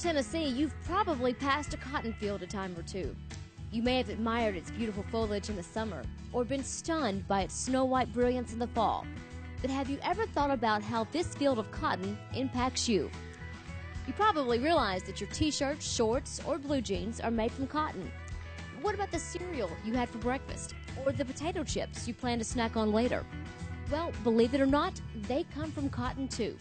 Tennessee, you've probably passed a cotton field a time or two. You may have admired its beautiful foliage in the summer or been stunned by its snow-white brilliance in the fall. But have you ever thought about how this field of cotton impacts you? You probably realize that your t-shirts, shorts, or blue jeans are made from cotton. But what about the cereal you had for breakfast or the potato chips you plan to snack on later? Well, believe it or not, they come from cotton too.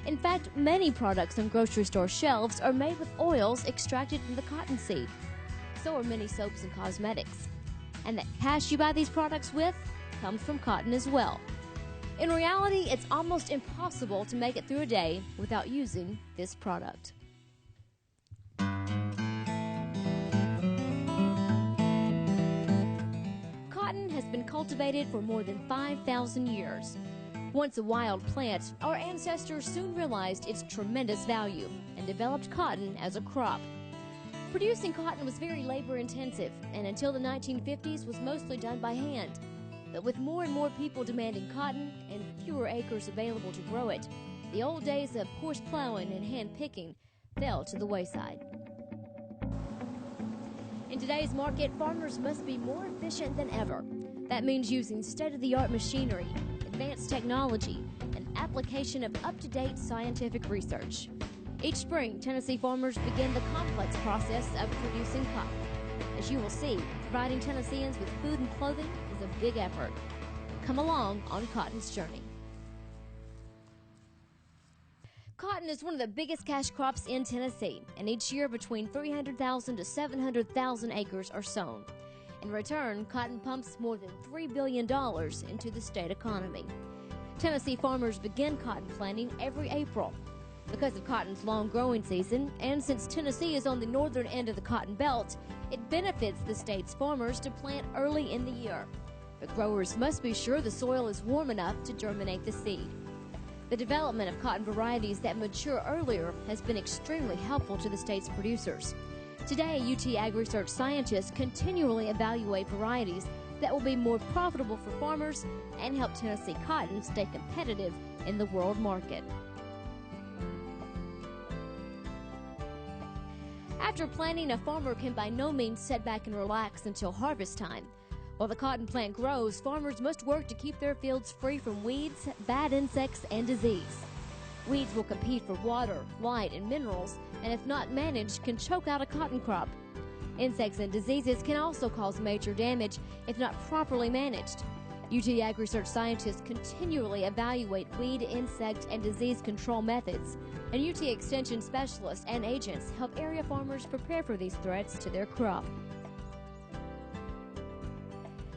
In fact, many products on grocery store shelves are made with oils extracted from the cottonseed. So are many soaps and cosmetics. And that cash you buy these products with comes from cotton as well. In reality, it's almost impossible to make it through a day without using this product. Cotton has been cultivated for more than 5,000 years. Once a wild plant, our ancestors soon realized its tremendous value and developed cotton as a crop. Producing cotton was very labor-intensive, and until the 1950s was mostly done by hand. But with more and more people demanding cotton and fewer acres available to grow it, the old days of horse plowing and hand picking fell to the wayside. In today's market, farmers must be more efficient than ever. That means using state-of-the-art machinery, advanced technology, and application of up-to-date scientific research. Each spring, Tennessee farmers begin the complex process of producing cotton. As you will see, providing Tennesseans with food and clothing is a big effort. Come along on Cotton's journey. Cotton is one of the biggest cash crops in Tennessee, and each year between 300,000 to 700,000 acres are sown. In return, cotton pumps more than $3 billion into the state economy. Tennessee farmers begin cotton planting every April. Because of cotton's long growing season, and since Tennessee is on the northern end of the cotton belt, it benefits the state's farmers to plant early in the year. But growers must be sure the soil is warm enough to germinate the seed. The development of cotton varieties that mature earlier has been extremely helpful to the state's producers. Today, UT Ag Research scientists continually evaluate varieties that will be more profitable for farmers and help Tennessee cotton stay competitive in the world market. After planting, a farmer can by no means sit back and relax until harvest time. While the cotton plant grows, farmers must work to keep their fields free from weeds, bad insects, and disease. Weeds will compete for water, light, and minerals, and if not managed, can choke out a cotton crop. Insects and diseases can also cause major damage if not properly managed. UT Ag Research scientists continually evaluate weed, insect, and disease control methods, and UT Extension specialists and agents help area farmers prepare for these threats to their crop.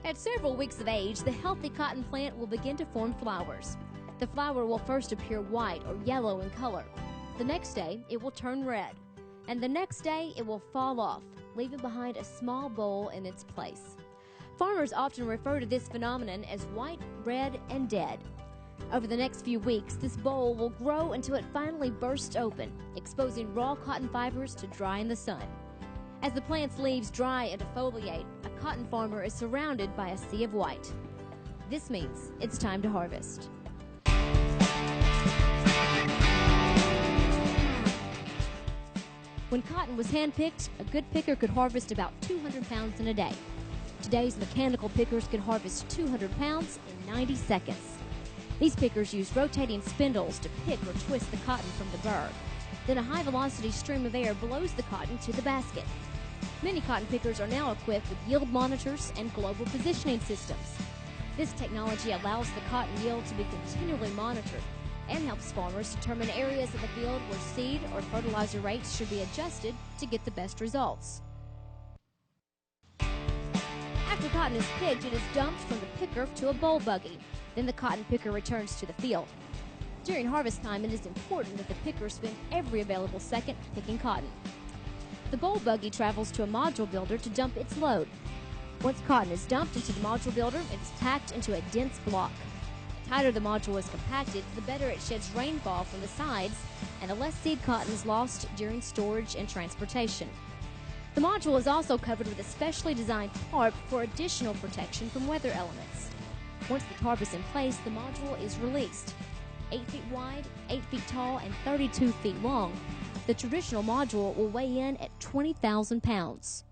At several weeks of age, the healthy cotton plant will begin to form flowers. The flower will first appear white or yellow in color. The next day, it will turn red, and the next day, it will fall off, leaving behind a small boll in its place. Farmers often refer to this phenomenon as white, red, and dead. Over the next few weeks, this boll will grow until it finally bursts open, exposing raw cotton fibers to dry in the sun. As the plant's leaves dry and defoliate, a cotton farmer is surrounded by a sea of white. This means it's time to harvest. When cotton was hand-picked, a good picker could harvest about 200 pounds in a day. Today's mechanical pickers can harvest 200 pounds in 90 seconds. These pickers use rotating spindles to pick or twist the cotton from the burr. Then a high-velocity stream of air blows the cotton to the basket. Many cotton pickers are now equipped with yield monitors and global positioning systems. This technology allows the cotton yield to be continually monitored and helps farmers determine areas of the field where seed or fertilizer rates should be adjusted to get the best results. After cotton is picked, it is dumped from the picker to a boll buggy. Then the cotton picker returns to the field. During harvest time, it is important that the picker spend every available second picking cotton. The boll buggy travels to a module builder to dump its load. Once cotton is dumped into the module builder, it is packed into a dense block. The tighter the module is compacted, the better it sheds rainfall from the sides, and the less seed cotton is lost during storage and transportation. The module is also covered with a specially designed tarp for additional protection from weather elements. Once the tarp is in place, the module is released. 8 feet wide, 8 feet tall, and 32 feet long, the traditional module will weigh in at 20,000 pounds.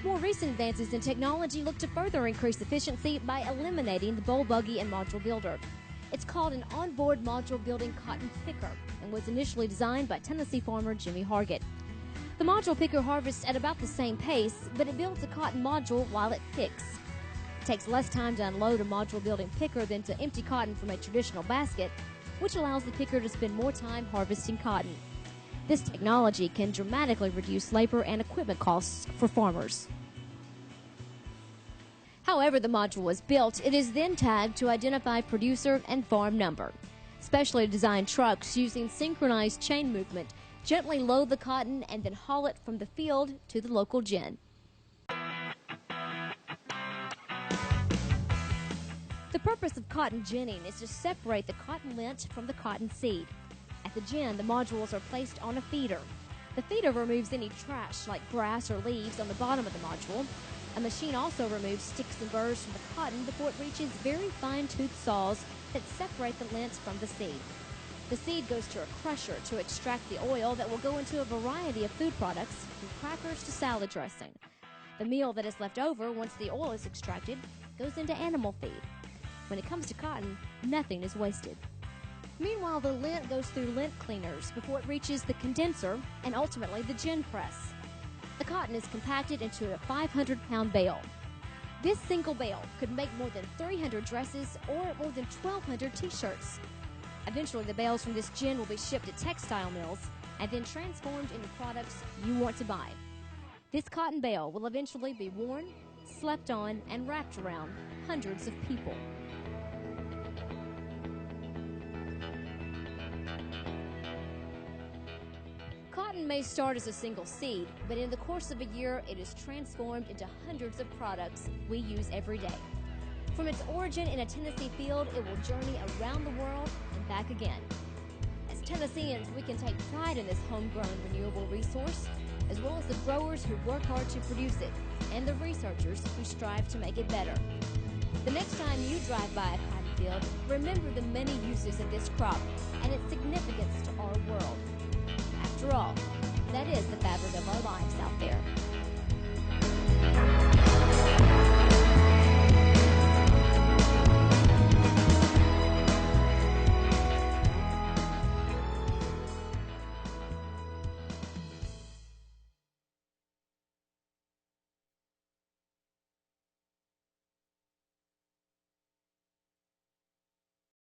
More recent advances in technology look to further increase efficiency by eliminating the bowl buggy and module builder. It's called an onboard module building cotton picker and was initially designed by Tennessee farmer Jimmy Hargett. The module picker harvests at about the same pace, but it builds a cotton module while it picks. It takes less time to unload a module building picker than to empty cotton from a traditional basket, which allows the picker to spend more time harvesting cotton. This technology can dramatically reduce labor and equipment costs for farmers. However the module was built, it is then tagged to identify producer and farm number. Specially designed trucks using synchronized chain movement gently load the cotton and then haul it from the field to the local gin. The purpose of cotton ginning is to separate the cotton lint from the cotton seed. At the gin, the modules are placed on a feeder. The feeder removes any trash like grass or leaves on the bottom of the module. A machine also removes sticks and burrs from the cotton before it reaches very fine-toothed saws that separate the lint from the seed. The seed goes to a crusher to extract the oil that will go into a variety of food products, from crackers to salad dressing. The meal that is left over once the oil is extracted goes into animal feed. When it comes to cotton, nothing is wasted. Meanwhile, the lint goes through lint cleaners before it reaches the condenser and ultimately the gin press. The cotton is compacted into a 500-pound bale. This single bale could make more than 300 dresses or more than 1,200 t-shirts. Eventually, the bales from this gin will be shipped to textile mills and then transformed into products you want to buy. This cotton bale will eventually be worn, slept on, and wrapped around hundreds of people. Cotton may start as a single seed, but in the course of a year, it is transformed into hundreds of products we use every day. From its origin in a Tennessee field, it will journey around the world and back again. As Tennesseans, we can take pride in this homegrown renewable resource, as well as the growers who work hard to produce it, and the researchers who strive to make it better. The next time you drive by a cotton field, remember the many uses of this crop and its significance to our world. After all, that is the fabric of our lives out there.